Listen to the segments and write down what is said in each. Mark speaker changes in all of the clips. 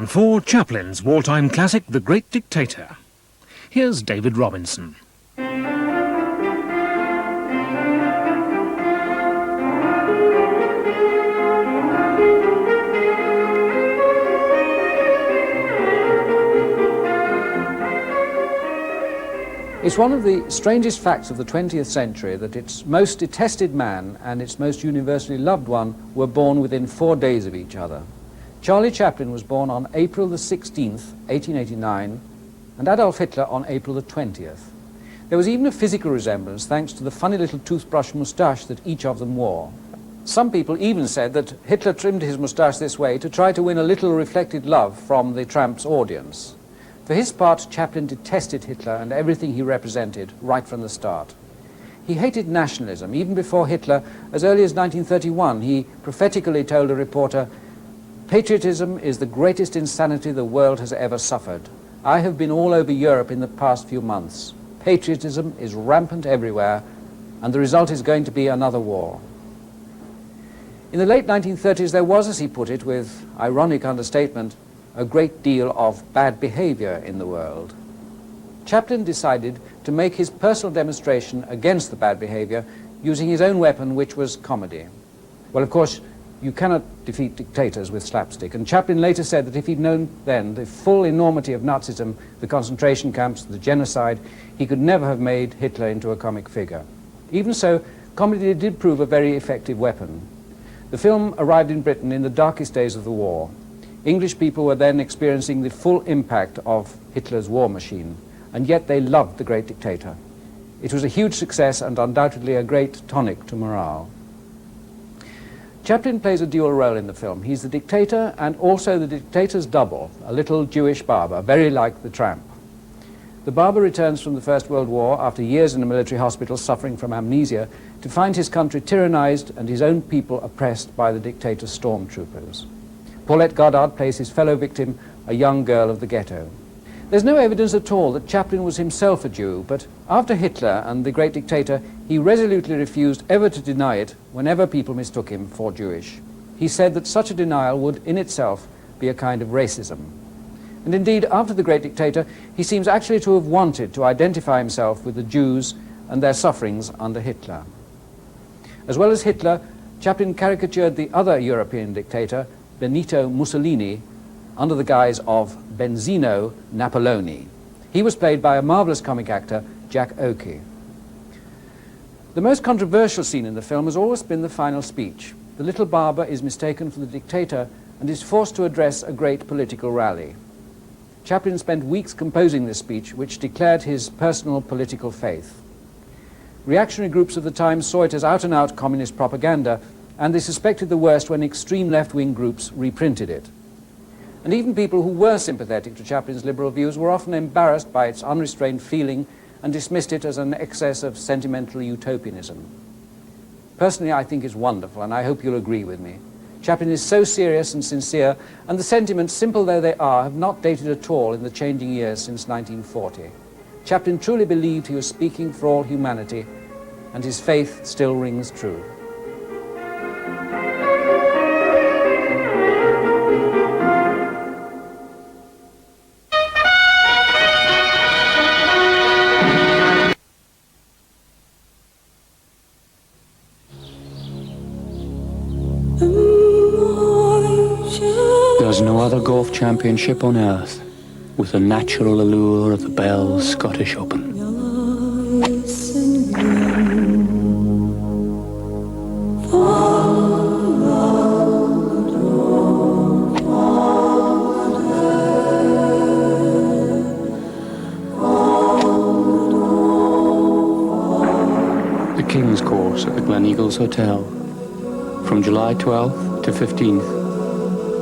Speaker 1: Countdown for Chaplin's wartime classic, The Great Dictator. Here's David Robinson.
Speaker 2: It's one of the strangest facts of the 20th century that its most detested man and its most universally loved one were born within 4 days of each other. Charlie Chaplin was born on April the 16th, 1889, and Adolf Hitler on April the 20th. There was even a physical resemblance thanks to the funny little toothbrush moustache that each of them wore. Some people even said that Hitler trimmed his moustache this way to try to win a little reflected love from the tramp's audience. For his part, Chaplin detested Hitler and everything he represented right from the start. He hated nationalism. Even before Hitler, as early as 1931, he prophetically told a reporter, "Patriotism is the greatest insanity the world has ever suffered. I have been all over Europe in the past few months. Patriotism is rampant everywhere, and the result is going to be another war." In the late 1930s, there was, as he put it, with ironic understatement, a great deal of bad behavior in the world. Chaplin decided to make his personal demonstration against the bad behavior using his own weapon, which was comedy. Well, of course, you cannot defeat dictators with slapstick, and Chaplin later said that if he'd known then the full enormity of Nazism, the concentration camps, the genocide, he could never have made Hitler into a comic figure. Even so, comedy did prove a very effective weapon. The film arrived in Britain in the darkest days of the war. English people were then experiencing the full impact of Hitler's war machine, and yet they loved The Great Dictator. It was a huge success and undoubtedly a great tonic to morale. Chaplin plays a dual role in the film. He's the dictator and also the dictator's double, a little Jewish barber, very like the tramp. The barber returns from the First World War after years in a military hospital suffering from amnesia to find his country tyrannized and his own people oppressed by the dictator's stormtroopers. Paulette Goddard plays his fellow victim, a young girl of the ghetto. There's no evidence at all that Chaplin was himself a Jew, but after Hitler and the Great Dictator, he resolutely refused ever to deny it whenever people mistook him for Jewish. He said that such a denial would in itself be a kind of racism. And indeed, after the Great Dictator, he seems actually to have wanted to identify himself with the Jews and their sufferings under Hitler. As well as Hitler, Chaplin caricatured the other European dictator, Benito Mussolini, under the guise of Benzino Napoloni. He was played by a marvelous comic actor, Jack Oakey. The most controversial scene in the film has always been the final speech. The little barber is mistaken for the dictator and is forced to address a great political rally. Chaplin spent weeks composing this speech, which declared his personal political faith. Reactionary groups of the time saw it as out-and-out communist propaganda, and they suspected the worst when extreme left-wing groups reprinted it. And even people who were sympathetic to Chaplin's liberal views were often embarrassed by its unrestrained feeling and dismissed it as an excess of sentimental utopianism. Personally, I think it's wonderful, and I hope you'll agree with me. Chaplin is so serious and sincere, and the sentiments, simple though they are, have not dated at all in the changing years since 1940. Chaplin truly believed he was speaking for all humanity, and his faith still rings true.
Speaker 3: There's no other golf championship on earth with the natural allure of the Bell Scottish Open. The King's Course at the Gleneagles Hotel, from July 12th to 15th.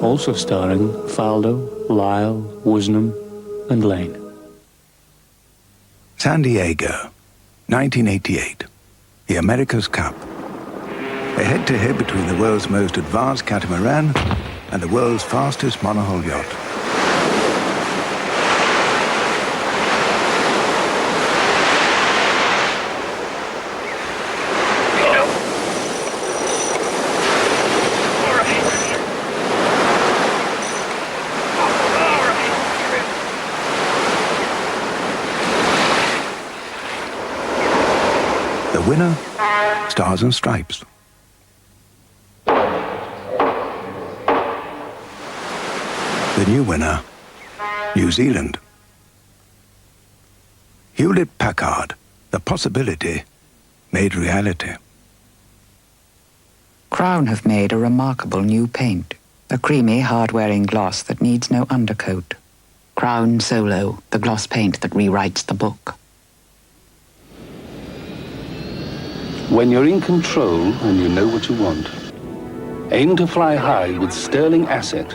Speaker 3: Also starring Faldo, Lyle, Woosnam and Lane.
Speaker 4: San Diego, 1988. The America's Cup. A head-to-head between the world's most advanced catamaran and the world's fastest monohull yacht. winner, Stars and Stripes. The new winner, New Zealand. Hewlett Packard, the possibility made reality.
Speaker 5: Crown have made a remarkable new paint, a creamy, hard-wearing gloss that needs no undercoat. Crown Solo, the gloss paint that rewrites the book.
Speaker 3: When you're in control and you know what you want, aim to fly high with Sterling Asset,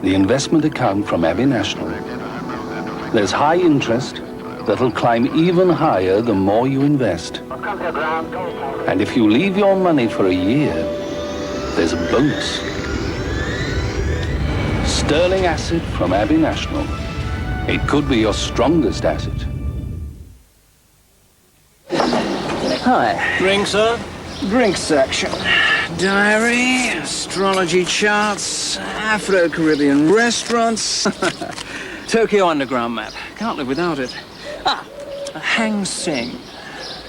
Speaker 3: the investment account from Abbey National. There's high interest that'll climb even higher the more you invest. And if you leave your money for a year, there's a bonus. Sterling Asset from Abbey National. It could be your strongest asset.
Speaker 6: Hi.
Speaker 7: Drink, sir?
Speaker 6: Drink section. Diary, astrology charts, Afro-Caribbean restaurants. Tokyo Underground map. Can't live without it. Ah, a Hang Sing.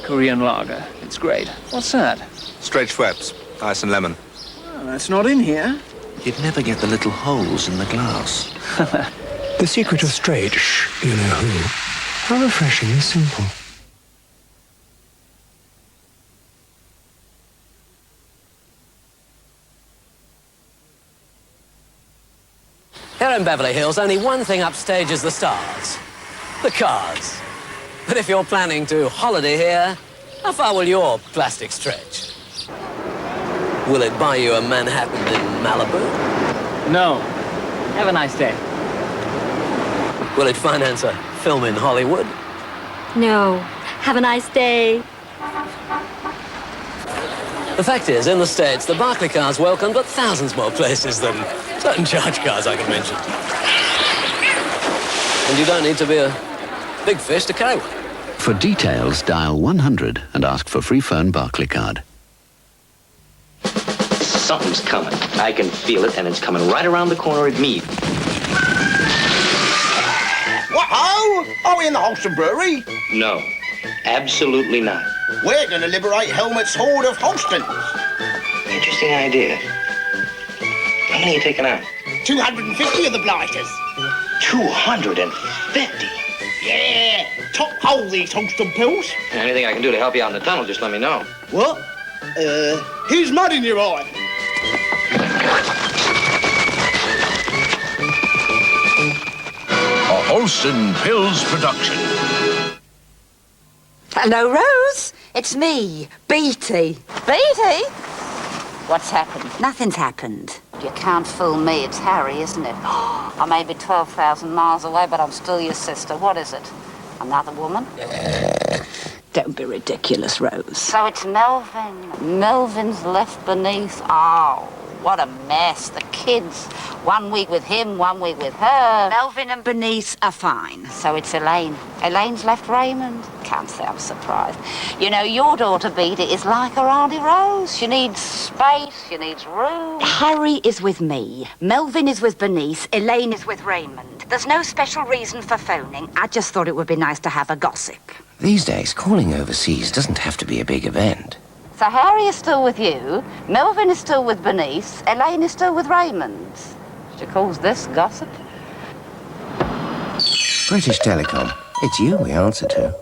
Speaker 6: Korean lager. It's great. What's that?
Speaker 8: Straight Schweppes, ice and lemon.
Speaker 6: Well, that's not in here.
Speaker 7: You'd never get the little holes in the glass.
Speaker 9: The secret of straight, you know who. How refreshing and simple.
Speaker 10: Here in Beverly Hills, only one thing upstages the stars. The cars. But if you're planning to holiday here, how far will your plastic stretch? Will it buy you a Manhattan in Malibu?
Speaker 6: No. Have a nice day.
Speaker 10: Will it finance a film in Hollywood?
Speaker 11: No. Have a nice day.
Speaker 10: The fact is, in the States, the Barclaycard's welcome, but thousands more places than certain charge cars I can mention. And you don't need to be a big fish to carry one.
Speaker 12: For details, dial 100 and ask for free phone Barclaycard.
Speaker 13: Something's coming. I can feel it, and it's coming right around the corner at me.
Speaker 14: What-ho? Are we in the Holsten Brewery?
Speaker 13: No, absolutely not.
Speaker 14: We're going to liberate Helmut's horde of Holstens.
Speaker 13: Interesting idea. How many are you taking out?
Speaker 14: 250 of the blighters.
Speaker 13: 250?
Speaker 14: Yeah, top hole these Holsten pills.
Speaker 13: Anything I can do to help you out in the tunnel, just let me know.
Speaker 14: What? Here's mud in your eye.
Speaker 15: A Holsten Pills production.
Speaker 16: Hello, Rose. It's me, Beatty. Beatty? What's happened? Nothing's happened. You can't fool me. It's Harry, isn't it? I may be 12,000 miles away, but I'm still your sister. What is it? Another woman? Don't be ridiculous, Rose. So it's Melvin. Melvin's left beneath. Oh, what a mess. The kids. 1 week with him, 1 week with her. Melvin and Bernice are fine. So it's Elaine. Elaine's left Raymond. Can't say I'm surprised. You know, your daughter, Bead, is like her Auntie Rose. She needs space, she needs room. Harry is with me. Melvin is with Bernice. Elaine is with Raymond. There's no special reason for phoning. I just thought it would be nice to have a gossip.
Speaker 7: These days, calling overseas doesn't have to be a big event.
Speaker 16: So Harry is still with you, Melvin is still with Bernice, Elaine is still with Raymond. She calls this gossip?
Speaker 7: British Telecom. It's you we answer to.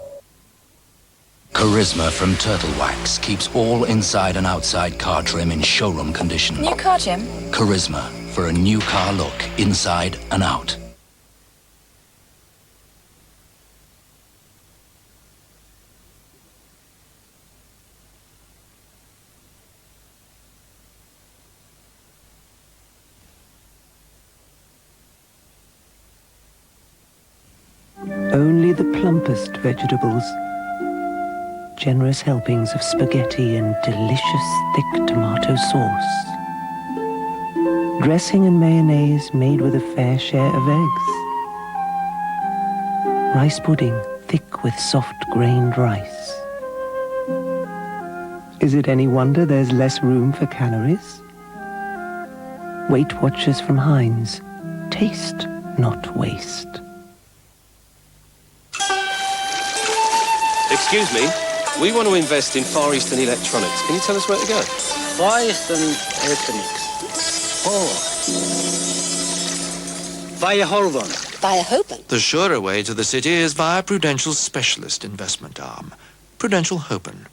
Speaker 17: Carisma from Turtle Wax keeps all inside and outside car trim in showroom condition.
Speaker 18: New car trim?
Speaker 17: Carisma for a new car look inside and out.
Speaker 19: Only the plumpest vegetables. Generous helpings of spaghetti and delicious thick tomato sauce. Dressing and mayonnaise made with a fair share of eggs. Rice pudding thick with soft-grained rice. Is it any wonder there's less room for calories? Weight Watchers from Heinz. Taste, not waste.
Speaker 20: Excuse me,
Speaker 18: We want to invest in Far Eastern electronics. Can you tell us where to go?
Speaker 6: Far Eastern Electronics. Oh. Via Holborn.
Speaker 11: Via Holborn?
Speaker 20: The surer way to the city is via Prudential's specialist investment arm, Prudential Holborn.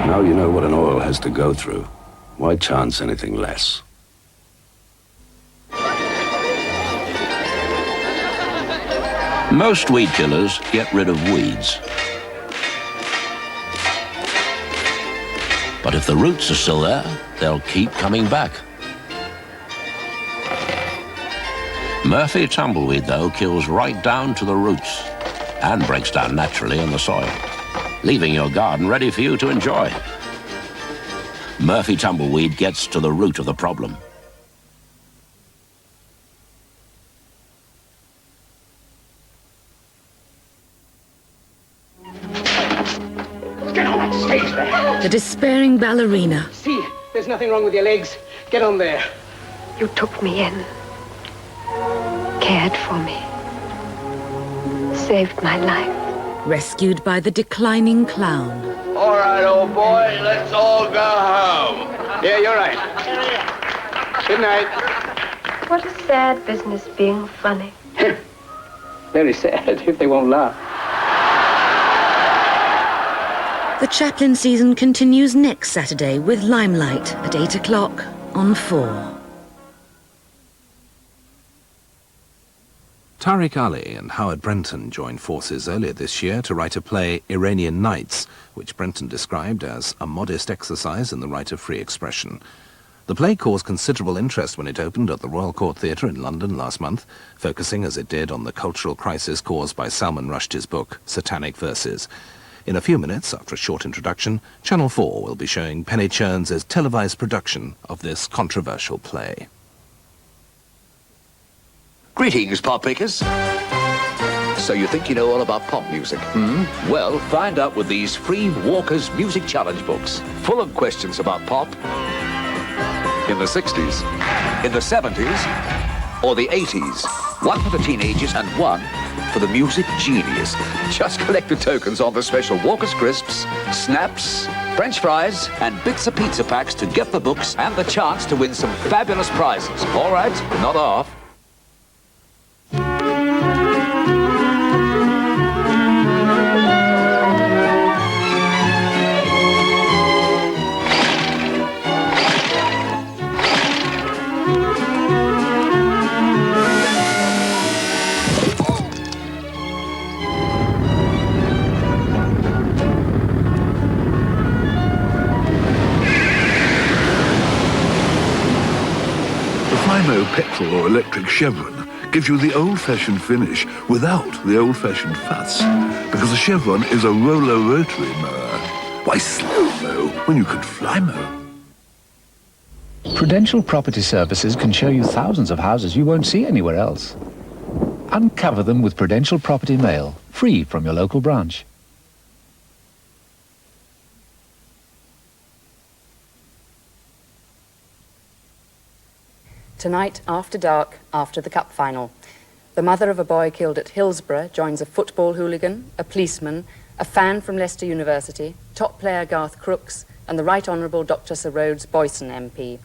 Speaker 4: Now you know what an oil has to go through. Why chance anything less?
Speaker 15: Most weed killers get rid of weeds. But if the roots are still there, they'll keep coming back. Murphy Tumbleweed, though, kills right down to the roots and breaks down naturally in the soil, leaving your garden ready for you to enjoy. Murphy Tumbleweed gets to the root of the problem.
Speaker 14: Get on that stage there.
Speaker 21: The despairing ballerina.
Speaker 14: See, there's nothing wrong with your legs. Get on there.
Speaker 22: You took me in, cared for me, saved my life.
Speaker 21: Rescued by the declining clown.
Speaker 14: All right, old boy, let's all go home. Yeah, you're right. Good night.
Speaker 22: What a sad business being funny.
Speaker 14: Very sad if they won't laugh.
Speaker 21: The Chaplin season continues next Saturday with Limelight at 8 o'clock on 4.
Speaker 23: Tariq Ali and Howard Brenton joined forces earlier this year to write a play, Iranian Nights, which Brenton described as a modest exercise in the right of free expression. The play caused considerable interest when it opened at the Royal Court Theatre in London last month, focusing as it did on the cultural crisis caused by Salman Rushdie's book, Satanic Verses. In a few minutes, after a short introduction, Channel 4 will be showing Penny Cherns' televised production of this controversial play.
Speaker 24: Greetings, pop pickers. So you think you know all about pop music? Well, find out with these free Walker's Music Challenge books, full of questions about pop in the 60s, in the 70s, or the 80s. One for the teenagers and one for the music genius. Just collect the tokens on the special Walker's Crisps, Snaps, French fries, and bits of pizza packs to get the books and the chance to win some fabulous prizes. All right, not off.
Speaker 25: Flymo petrol or electric Chevron gives you the old-fashioned finish without the old-fashioned fuss, because the Chevron is a roller rotary mower. Why slow-mo when you could Flymo?
Speaker 26: Prudential Property Services can show you thousands of houses you won't see anywhere else. Uncover them with Prudential Property Mail, free from your local branch.
Speaker 27: Tonight, after dark, after the cup final, the mother of a boy killed at Hillsborough joins a football hooligan, a policeman, a fan from Leicester University, top player Garth Crooks, and the Right Honourable Dr. Sir Rhodes Boyson MP.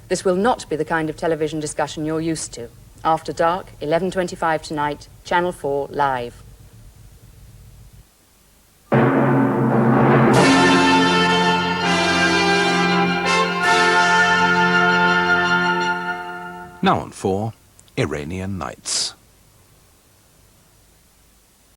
Speaker 27: This will not be the kind of television discussion you're used to. After Dark, 11:25 tonight, Channel 4 Live.
Speaker 23: Now on 4, Iranian Nights.